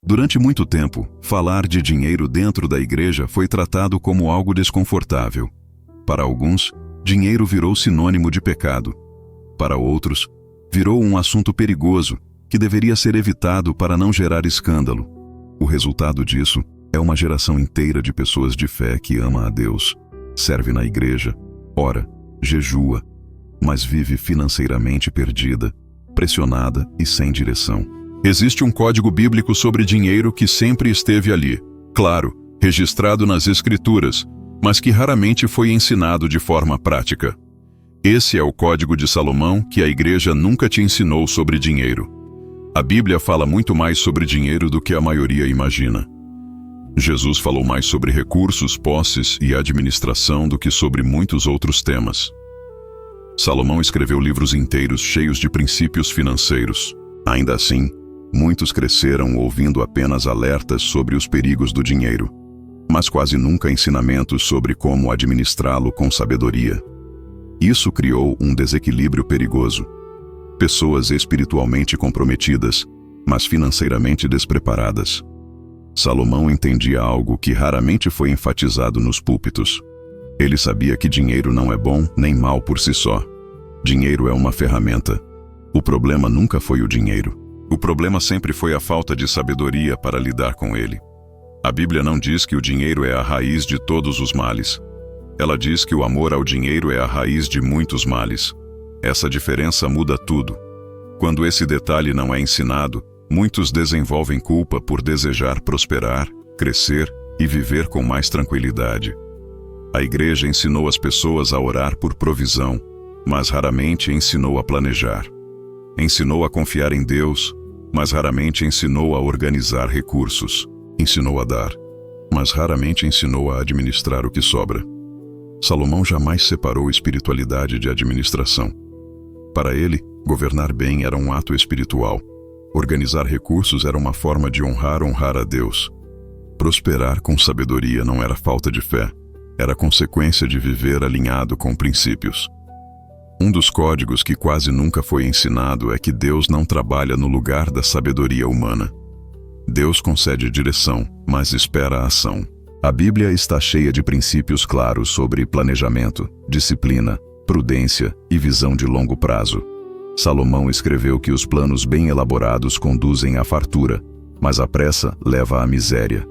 Durante muito tempo, falar de dinheiro dentro da igreja foi tratado como algo desconfortável. Para alguns, dinheiro virou sinônimo de pecado. Para outros, virou um assunto perigoso que deveria ser evitado para não gerar escândalo. O resultado disso é uma geração inteira de pessoas de fé que ama a Deus, serve na igreja, ora, jejua, mas vive financeiramente perdida, pressionada e sem direção. Existe um código bíblico sobre dinheiro que sempre esteve ali, claro, registrado nas Escrituras, mas que raramente foi ensinado de forma prática. Esse é o Código de Salomão que a igreja nunca te ensinou sobre dinheiro. A Bíblia fala muito mais sobre dinheiro do que a maioria imagina. Jesus falou mais sobre recursos, posses e administração do que sobre muitos outros temas. Salomão escreveu livros inteiros cheios de princípios financeiros. Ainda assim, muitos cresceram ouvindo apenas alertas sobre os perigos do dinheiro, mas quase nunca ensinamentos sobre como administrá-lo com sabedoria. Isso criou um desequilíbrio perigoso. Pessoas espiritualmente comprometidas, mas financeiramente despreparadas. Salomão entendia algo que raramente foi enfatizado nos púlpitos. Ele sabia que dinheiro não é bom nem mal por si só. Dinheiro é uma ferramenta. O problema nunca foi o dinheiro. O problema sempre foi a falta de sabedoria para lidar com ele. A Bíblia não diz que o dinheiro é a raiz de todos os males. Ela diz que o amor ao dinheiro é a raiz de muitos males. Essa diferença muda tudo. Quando esse detalhe não é ensinado, muitos desenvolvem culpa por desejar prosperar, crescer e viver com mais tranquilidade. A igreja ensinou as pessoas a orar por provisão, mas raramente ensinou a planejar. Ensinou a confiar em Deus, mas raramente ensinou a organizar recursos. Ensinou a dar, mas raramente ensinou a administrar o que sobra. Salomão jamais separou espiritualidade de administração. Para ele, governar bem era um ato espiritual. Organizar recursos era uma forma de honrar a Deus. Prosperar com sabedoria não era falta de fé, era consequência de viver alinhado com princípios. Um dos códigos que quase nunca foi ensinado é que Deus não trabalha no lugar da sabedoria humana. Deus concede direção, mas espera a ação. A Bíblia está cheia de princípios claros sobre planejamento, disciplina, prudência e visão de longo prazo. Salomão escreveu que os planos bem elaborados conduzem à fartura, mas a pressa leva à miséria.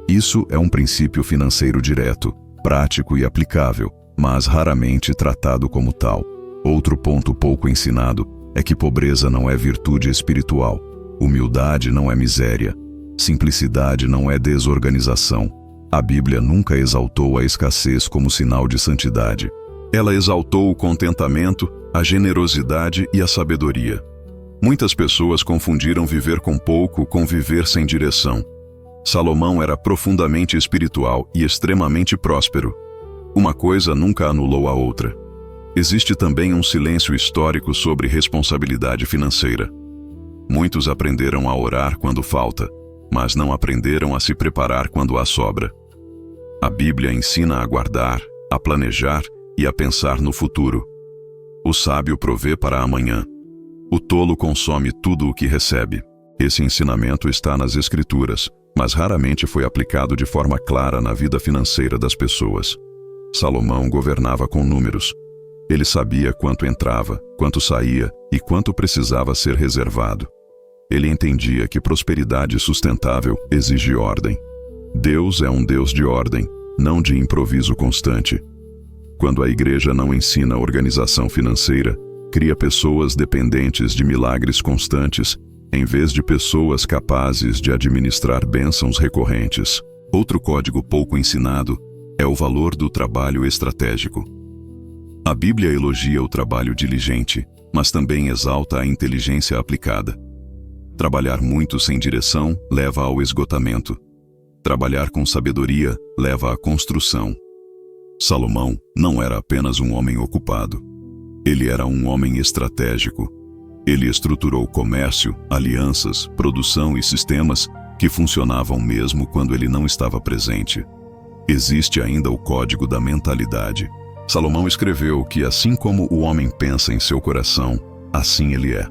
Isso é um princípio financeiro direto, prático e aplicável, mas raramente tratado como tal. Outro ponto pouco ensinado é que pobreza não é virtude espiritual, humildade não é miséria, simplicidade não é desorganização. A Bíblia nunca exaltou a escassez como sinal de santidade. Ela exaltou o contentamento, a generosidade e a sabedoria. Muitas pessoas confundiram viver com pouco com viver sem direção. Salomão era profundamente espiritual e extremamente próspero. Uma coisa nunca anulou a outra. Existe também um silêncio histórico sobre responsabilidade financeira. Muitos aprenderam a orar quando falta, mas não aprenderam a se preparar quando há sobra. A Bíblia ensina a guardar, a planejar e a pensar no futuro. O sábio provê para amanhã. O tolo consome tudo o que recebe. Esse ensinamento está nas Escrituras, mas raramente foi aplicado de forma clara na vida financeira das pessoas. Salomão governava com números. Ele sabia quanto entrava, quanto saía e quanto precisava ser reservado. Ele entendia que prosperidade sustentável exige ordem. Deus é um Deus de ordem, não de improviso constante. Quando a igreja não ensina organização financeira, cria pessoas dependentes de milagres constantes, em vez de pessoas capazes de administrar bênçãos recorrentes. Outro código pouco ensinado é o valor do trabalho estratégico. A Bíblia elogia o trabalho diligente, mas também exalta a inteligência aplicada. Trabalhar muito sem direção leva ao esgotamento. Trabalhar com sabedoria leva à construção. Salomão não era apenas um homem ocupado. Ele era um homem estratégico. Ele estruturou comércio, alianças, produção e sistemas que funcionavam mesmo quando ele não estava presente. Existe ainda o código da mentalidade. Salomão escreveu que assim como o homem pensa em seu coração, assim ele é.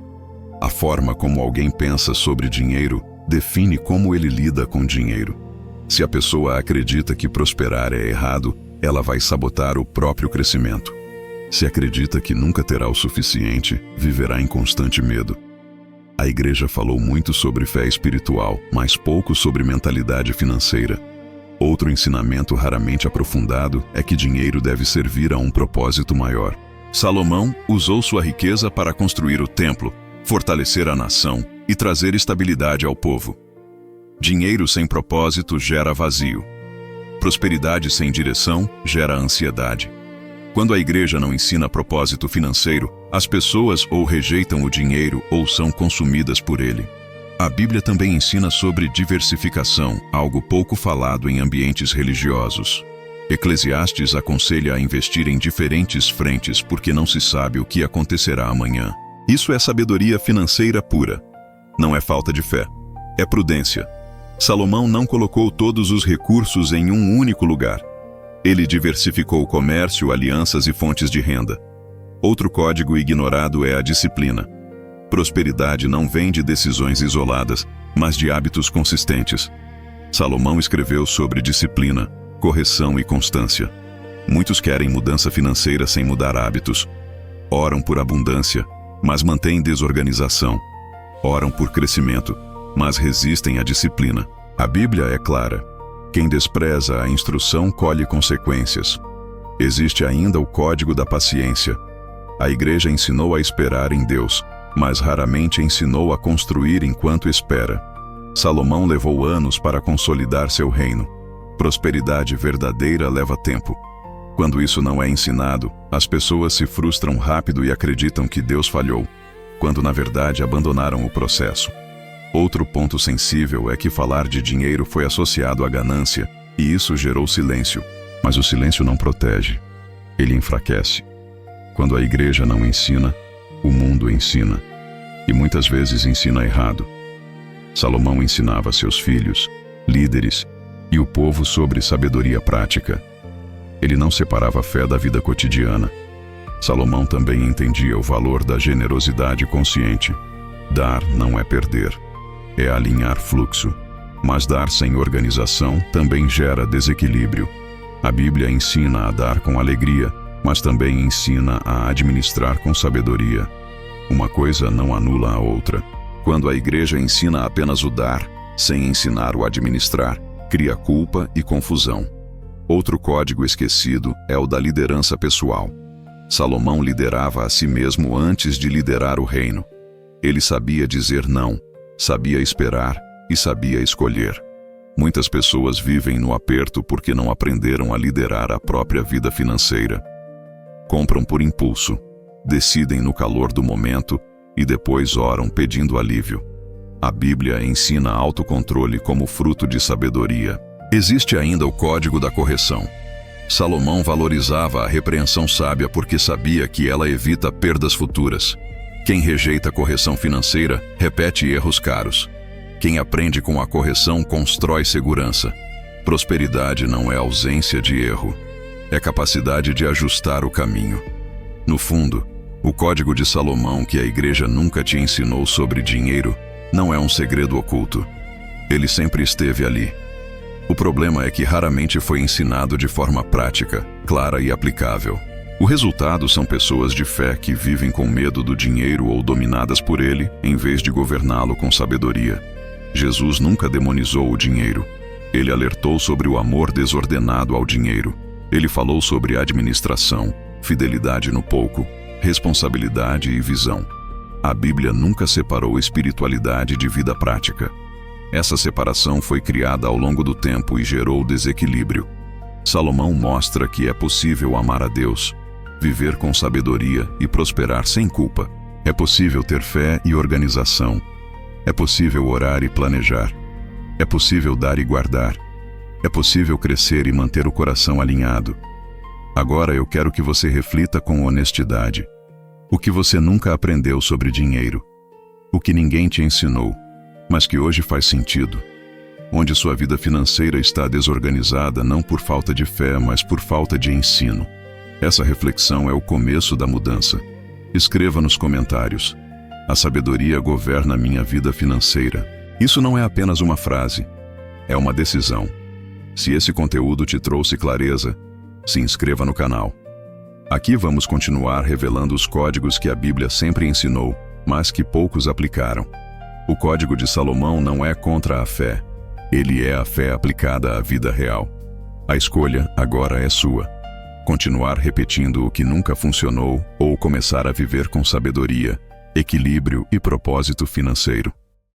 A forma como alguém pensa sobre dinheiro define como ele lida com dinheiro. Se a pessoa acredita que prosperar é errado, ela vai sabotar o próprio crescimento. Se acredita que nunca terá o suficiente, viverá em constante medo. A igreja falou muito sobre fé espiritual, mas pouco sobre mentalidade financeira. Outro ensinamento raramente aprofundado é que dinheiro deve servir a um propósito maior. Salomão usou sua riqueza para construir o templo, fortalecer a nação e trazer estabilidade ao povo. Dinheiro sem propósito gera vazio. Prosperidade sem direção gera ansiedade. Quando a igreja não ensina propósito financeiro, as pessoas ou rejeitam o dinheiro ou são consumidas por ele. A Bíblia também ensina sobre diversificação, algo pouco falado em ambientes religiosos. Eclesiastes aconselha a investir em diferentes frentes porque não se sabe o que acontecerá amanhã. Isso é sabedoria financeira pura. Não é falta de fé, é prudência. Salomão não colocou todos os recursos em um único lugar. Ele diversificou o comércio, alianças e fontes de renda. Outro código ignorado é a disciplina. Prosperidade não vem de decisões isoladas, mas de hábitos consistentes. Salomão escreveu sobre disciplina, correção e constância. Muitos querem mudança financeira sem mudar hábitos. Oram por abundância, mas mantêm desorganização. Oram por crescimento, mas resistem à disciplina. A Bíblia é clara. Quem despreza a instrução colhe consequências. Existe ainda o código da paciência. A igreja ensinou a esperar em Deus, mas raramente ensinou a construir enquanto espera. Salomão levou anos para consolidar seu reino. Prosperidade verdadeira leva tempo. Quando isso não é ensinado, as pessoas se frustram rápido e acreditam que Deus falhou, quando na verdade abandonaram o processo. Outro ponto sensível é que falar de dinheiro foi associado à ganância, e isso gerou silêncio. Mas o silêncio não protege, ele enfraquece. Quando a igreja não ensina, o mundo ensina, e muitas vezes ensina errado. Salomão ensinava seus filhos, líderes e o povo sobre sabedoria prática. Ele não separava a fé da vida cotidiana. Salomão também entendia o valor da generosidade consciente. Dar não é perder, é alinhar fluxo. Mas dar sem organização também gera desequilíbrio. A Bíblia ensina a dar com alegria, mas também ensina a administrar com sabedoria. Uma coisa não anula a outra. Quando a igreja ensina apenas o dar, sem ensinar o administrar, cria culpa e confusão. Outro código esquecido é o da liderança pessoal. Salomão liderava a si mesmo antes de liderar o reino. Ele sabia dizer não, sabia esperar e sabia escolher. Muitas pessoas vivem no aperto porque não aprenderam a liderar a própria vida financeira. Compram por impulso, decidem no calor do momento e depois oram pedindo alívio. A Bíblia ensina autocontrole como fruto de sabedoria. Existe ainda o código da correção. Salomão valorizava a repreensão sábia porque sabia que ela evita perdas futuras. Quem rejeita a correção financeira repete erros caros. Quem aprende com a correção constrói segurança. Prosperidade não é ausência de erro, é capacidade de ajustar o caminho. No fundo, o código de Salomão que a igreja nunca te ensinou sobre dinheiro não é um segredo oculto. Ele sempre esteve ali. O problema é que raramente foi ensinado de forma prática, clara e aplicável. O resultado são pessoas de fé que vivem com medo do dinheiro ou dominadas por ele, em vez de governá-lo com sabedoria. Jesus nunca demonizou o dinheiro. Ele alertou sobre o amor desordenado ao dinheiro. Ele falou sobre administração, fidelidade no pouco, responsabilidade e visão. A Bíblia nunca separou espiritualidade de vida prática. Essa separação foi criada ao longo do tempo e gerou desequilíbrio. Salomão mostra que é possível amar a Deus, viver com sabedoria e prosperar sem culpa. É possível ter fé e organização. É possível orar e planejar. É possível dar e guardar. É possível crescer e manter o coração alinhado. Agora eu quero que você reflita com honestidade. O que você nunca aprendeu sobre dinheiro? O que ninguém te ensinou, mas que hoje faz sentido? Onde sua vida financeira está desorganizada não por falta de fé, mas por falta de ensino. Essa reflexão é o começo da mudança. Escreva nos comentários: a sabedoria governa minha vida financeira. Isso não é apenas uma frase, é uma decisão. Se esse conteúdo te trouxe clareza, se inscreva no canal. Aqui vamos continuar revelando os códigos que a Bíblia sempre ensinou, mas que poucos aplicaram. O Código de Salomão não é contra a fé, ele é a fé aplicada à vida real. A escolha agora é sua. Continuar repetindo o que nunca funcionou ou começar a viver com sabedoria, equilíbrio e propósito financeiro.